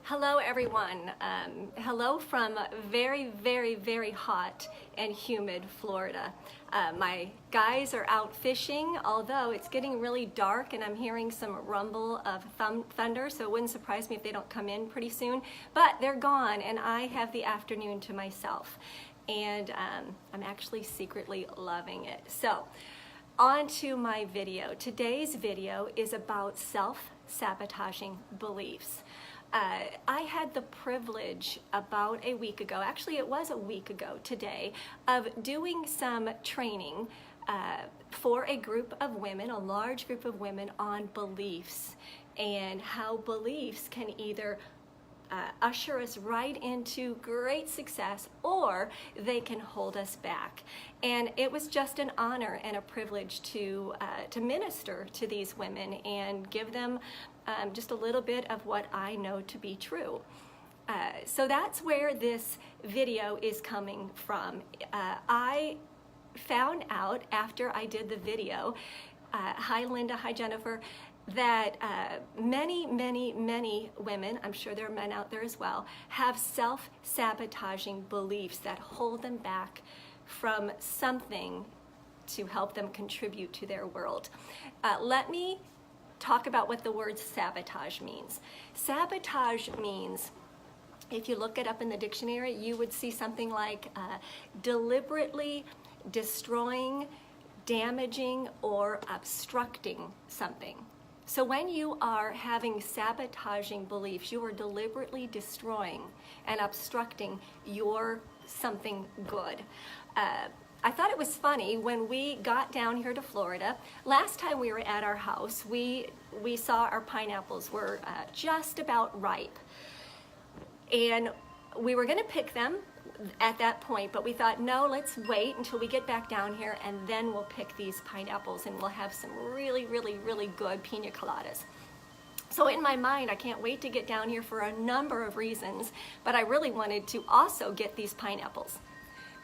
Hello everyone. Hello from very, very, very hot and humid Florida. My guys are out fishing, although it's getting really dark and I'm hearing some rumble of thunder, so it wouldn't surprise me if they don't come in pretty soon. But they're gone and I have the afternoon to myself. And I'm actually secretly loving it. So, on to my video. Today's video is about self-sabotaging beliefs. I had the privilege about a week ago, actually it was a week ago today, of doing some training for a group of women, a large group of women, on beliefs and how beliefs can either usher us right into great success or they can hold us back. And it was just an honor and a privilege to minister to these women and give them just a little bit of what I know to be true. So that's where this video is coming from. I found out after I did the video, hi Linda, hi Jennifer, that many women, I'm sure there are men out there as well, have self-sabotaging beliefs that hold them back from something to help them contribute to their world. Let me talk about what the word sabotage means. Sabotage means, if you look it up in the dictionary, you would see something like deliberately destroying, damaging, or obstructing something. So when you are having sabotaging beliefs, you are deliberately destroying and obstructing your something good. I thought it was funny when we got down here to Florida. Last time we were at our house, we saw our pineapples were just about ripe. And we were gonna pick them at that point, but we thought, no, let's wait until we get back down here and then we'll pick these pineapples and we'll have some really good pina coladas. So in my mind, I can't wait to get down here for a number of reasons, but I really wanted to also get these pineapples.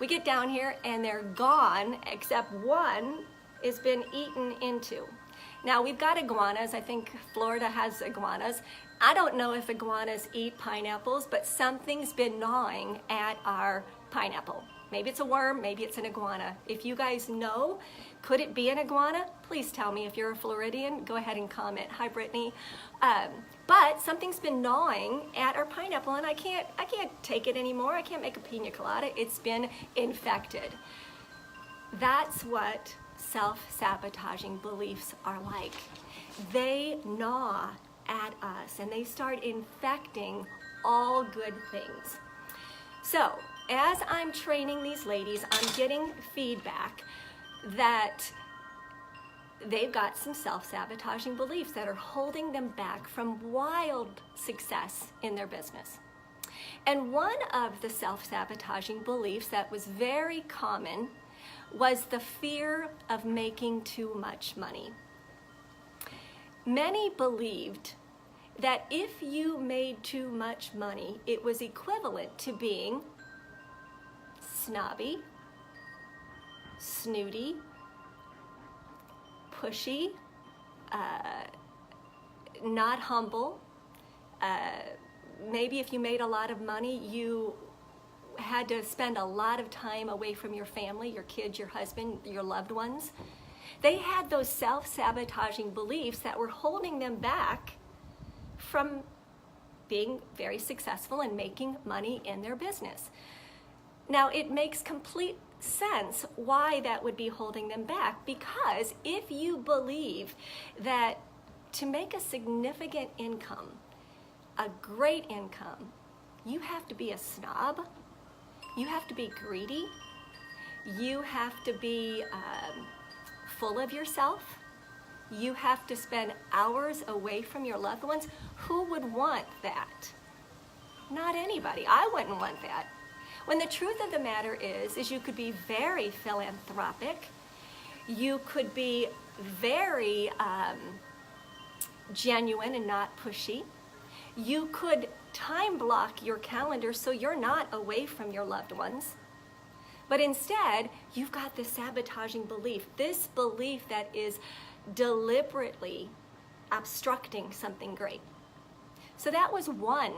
We get down here and they're gone, except one has been eaten into. Now we've got iguanas. I think Florida has iguanas. I don't know if iguanas eat pineapples, but something's been gnawing at our pineapple. Maybe it's a worm, maybe it's an iguana. If you guys know, could it be an iguana? Please tell me. If you're a Floridian, go ahead and comment. Hi, Brittany. But something's been gnawing at our pineapple and I can't take it anymore. I can't make a pina colada. It's been infected. That's what self-sabotaging beliefs are like. They gnaw at us and they start infecting all good things. So as I'm training these ladies, I'm getting feedback that they've got some self-sabotaging beliefs that are holding them back from wild success in their business. And one of the self-sabotaging beliefs that was very common was the fear of making too much money. Many believed that if you made too much money, it was equivalent to being snobby, snooty, pushy, not humble. Maybe if you made a lot of money, you had to spend a lot of time away from your family, your kids, your husband, your loved ones. They had those self-sabotaging beliefs that were holding them back from being very successful and making money in their business. Now, it makes complete sense why that would be holding them back, because if you believe that to make a significant income, a great income, you have to be a snob, you have to be greedy, you have to be full of yourself, you have to spend hours away from your loved ones. Who would want that? Not anybody. I wouldn't want that. When the truth of the matter is you could be very philanthropic, you could be very genuine and not pushy, you could time block your calendar so you're not away from your loved ones, but instead you've got this sabotaging belief, this belief that is deliberately obstructing something great. So that was one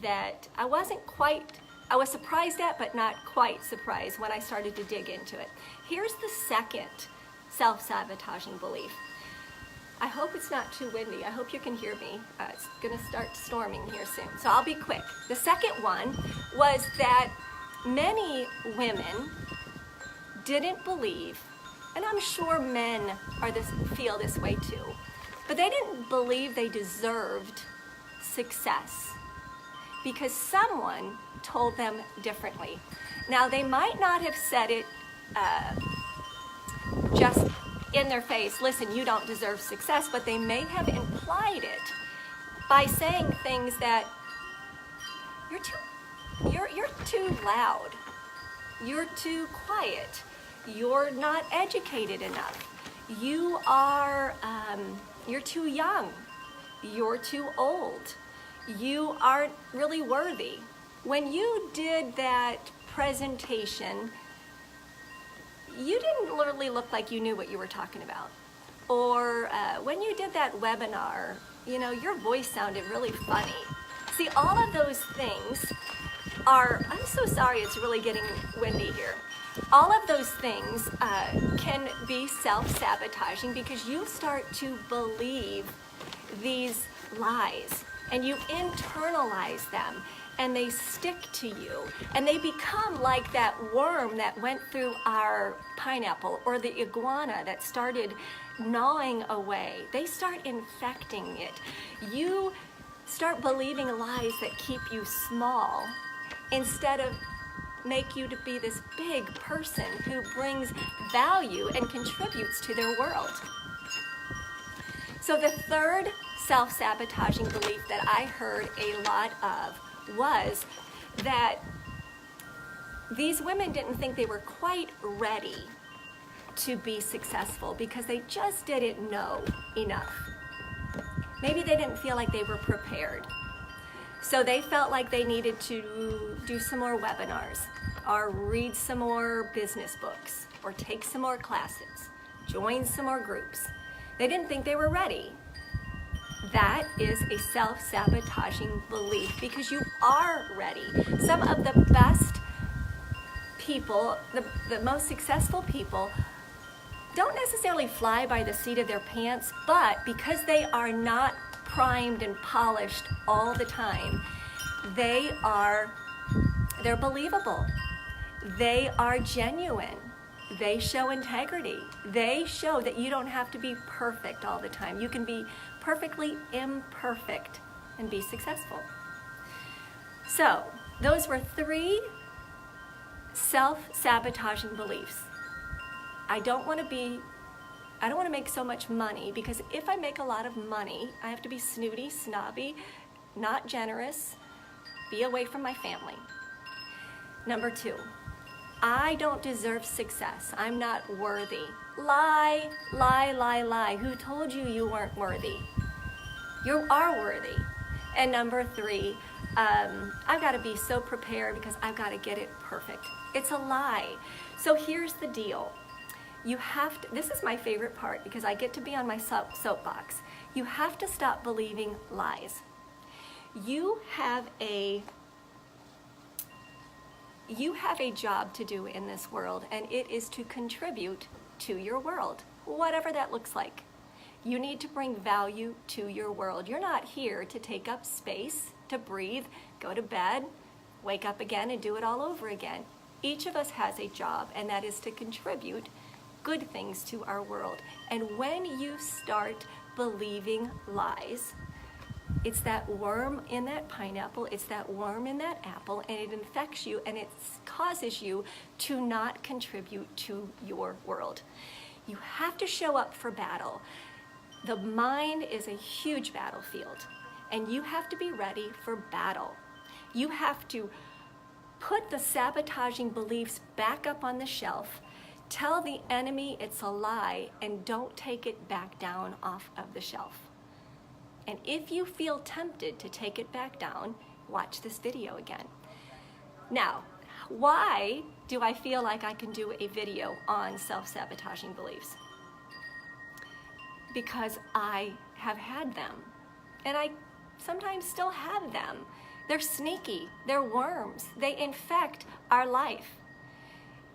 that I was surprised at, but not quite surprised when I started to dig into it. Here's the second self-sabotaging belief. I hope it's not too windy. I hope you can hear me. It's gonna start storming here soon, so I'll be quick. The second one was that many women didn't believe, and I'm sure men feel this way too, but they didn't believe they deserved success because someone told them differently. Now, they might not have said it just in their face, listen, you don't deserve success, but they may have implied it by saying things that you're too loud, you're too quiet, you're not educated enough, you're too young, you're too old, you aren't really worthy. When you did that presentation, you didn't really look like you knew what you were talking about. Or when you did that webinar, your voice sounded really funny. See, all of those things I'm so sorry, it's really getting windy here. All of those things can be self-sabotaging because you start to believe these lies and you internalize them, and they stick to you, and they become like that worm that went through our pineapple, or the iguana that started gnawing away. They start infecting it. You start believing lies that keep you small instead of make you to be this big person who brings value and contributes to their world. So the third self-sabotaging belief that I heard a lot of was that these women didn't think they were quite ready to be successful because they just didn't know enough. Maybe they didn't feel like they were prepared. So they felt like they needed to do some more webinars, or read some more business books, or take some more classes, join some more groups. They didn't think they were ready. That is a self-sabotaging belief because you are ready. Some of the best people, the most successful people, don't necessarily fly by the seat of their pants, but because they are not primed and polished all the time, they're believable. They are genuine. They show integrity. They show that you don't have to be perfect all the time. You can be perfectly imperfect and be successful. So, those were 3 self-sabotaging beliefs. I don't want to make so much money because if I make a lot of money, I have to be snooty, snobby, not generous, be away from my family. Number 2, I don't deserve success. I'm not worthy. Lie, lie, lie, lie. Who told you you weren't worthy? You are worthy. And number 3, I've got to be so prepared because I've got to get it perfect. It's a lie. So here's the deal. You have to, this is my favorite part because I get to be on my soapbox. You have to stop believing lies. You have a job to do in this world, and it is to contribute to your world, whatever that looks like. You need to bring value to your world. You're not here to take up space, to breathe, go to bed, wake up again, and do it all over again. Each of us has a job, and that is to contribute good things to our world. And when you start believing lies, it's that worm in that pineapple, it's that worm in that apple, and it infects you and it causes you to not contribute to your world. You have to show up for battle. The mind is a huge battlefield, and you have to be ready for battle. You have to put the sabotaging beliefs back up on the shelf, tell the enemy it's a lie, and don't take it back down off of the shelf. And if you feel tempted to take it back down, watch this video again. Now, why do I feel like I can do a video on self-sabotaging beliefs? Because I have had them, and I sometimes still have them. They're sneaky. They're worms. They infect our life.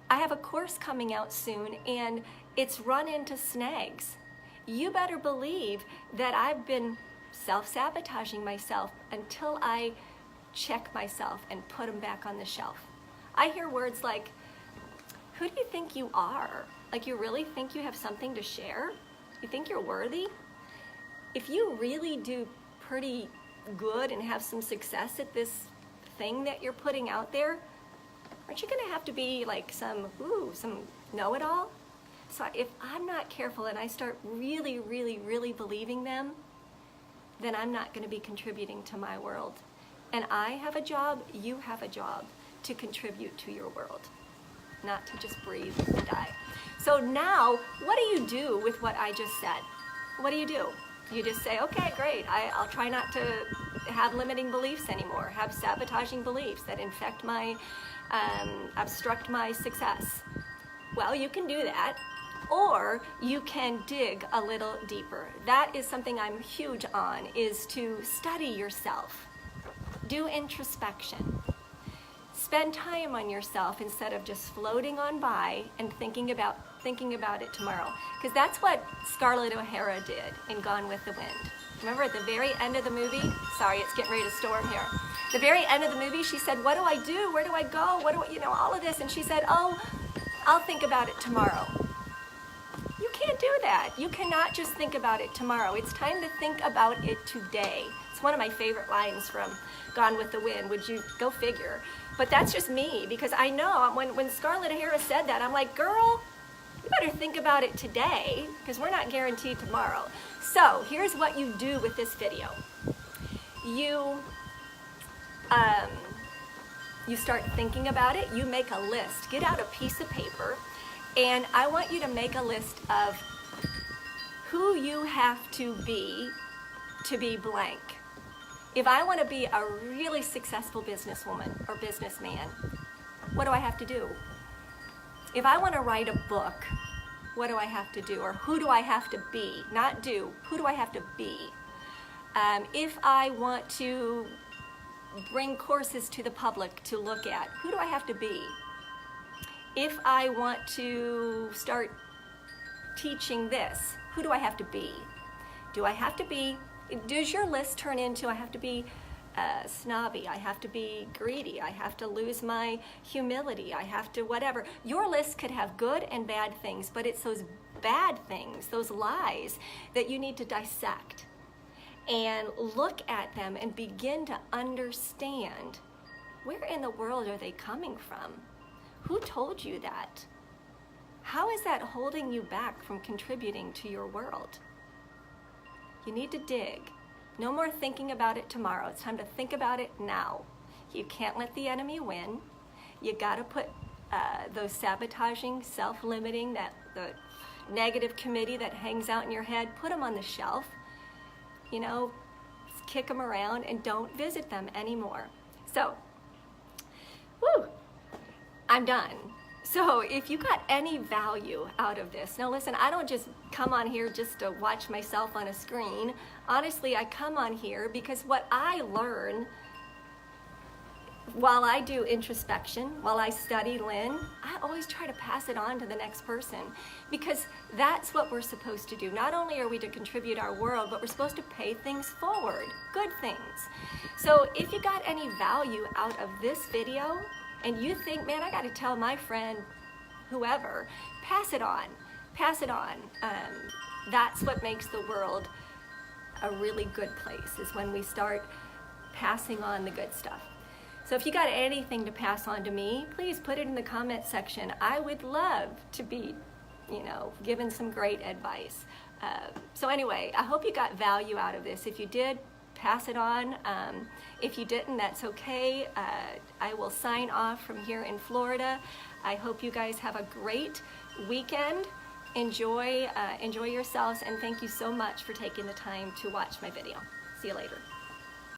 I have a course coming out soon, and it's run into snags. You better believe that I've been self-sabotaging myself until I check myself and put them back on the shelf. I hear words like, who do you think you are? Like, you really think you have something to share? You think you're worthy? If you really do pretty good and have some success at this thing that you're putting out there, aren't you gonna have to be like some know-it-all? So if I'm not careful and I start really, really, really believing them, then I'm not gonna be contributing to my world. And I have a job, you have a job to contribute to your world, not to just breathe and die. So now, what do you do with what I just said? What do? You just say, okay, great, I'll try not to have limiting beliefs anymore, have sabotaging beliefs that infect my, obstruct my success. Well, you can do that, or you can dig a little deeper. That is something I'm huge on, is to study yourself, do introspection. Spend time on yourself instead of just floating on by and thinking about it tomorrow. Because that's what Scarlett O'Hara did in Gone with the Wind. Remember at the very end of the movie? Sorry, it's getting ready to storm here. The very end of the movie, she said, what do I do? Where do I go? What do I, all of this. And she said, oh, I'll think about it tomorrow. You can't do that. You cannot just think about it tomorrow. It's time to think about it today. It's one of my favorite lines from Gone with the Wind. Would you go figure? But that's just me, because I know when Scarlett O'Hara said that, I'm like, girl, you better think about it today, because we're not guaranteed tomorrow. So here's what you do with this video. You start thinking about it. You make a list. Get out a piece of paper, and I want you to make a list of who you have to be blank. If I want to be a really successful businesswoman or businessman, what do I have to do? If I want to write a book, what do I have to do? Or who do I have to be? Not do, who do I have to be? If I want to bring courses to the public to look at, who do I have to be? If I want to start teaching this, who do I have to be? Do I have to be, does your list turn into, I have to be snobby, I have to be greedy, I have to lose my humility, I have to whatever. Your list could have good and bad things, but it's those bad things, those lies, that you need to dissect and look at them and begin to understand, where in the world are they coming from? Who told you that? How is that holding you back from contributing to your world? You need to dig. No more thinking about it tomorrow. It's time to think about it now. You can't let the enemy win. You got to put those sabotaging, self-limiting, the negative committee that hangs out in your head, put them on the shelf. Kick them around and don't visit them anymore. So, I'm done. So if you got any value out of this, now listen, I don't just come on here just to watch myself on a screen. Honestly, I come on here because what I learn while I do introspection, while I study Lynn, I always try to pass it on to the next person, because that's what we're supposed to do. Not only are we to contribute our world, but we're supposed to pay things forward, good things. So if you got any value out of this video, and you think, man, I got to tell my friend, whoever, pass it on, pass it on. That's what makes the world a really good place, is when we start passing on the good stuff. So if you got anything to pass on to me, please put it in the comment section. I would love to be, given some great advice. So anyway, I hope you got value out of this. If you did, pass it on. If you didn't, that's okay. I will sign off from here in Florida. I hope you guys have a great weekend. Enjoy yourselves, and thank you so much for taking the time to watch my video. See you later.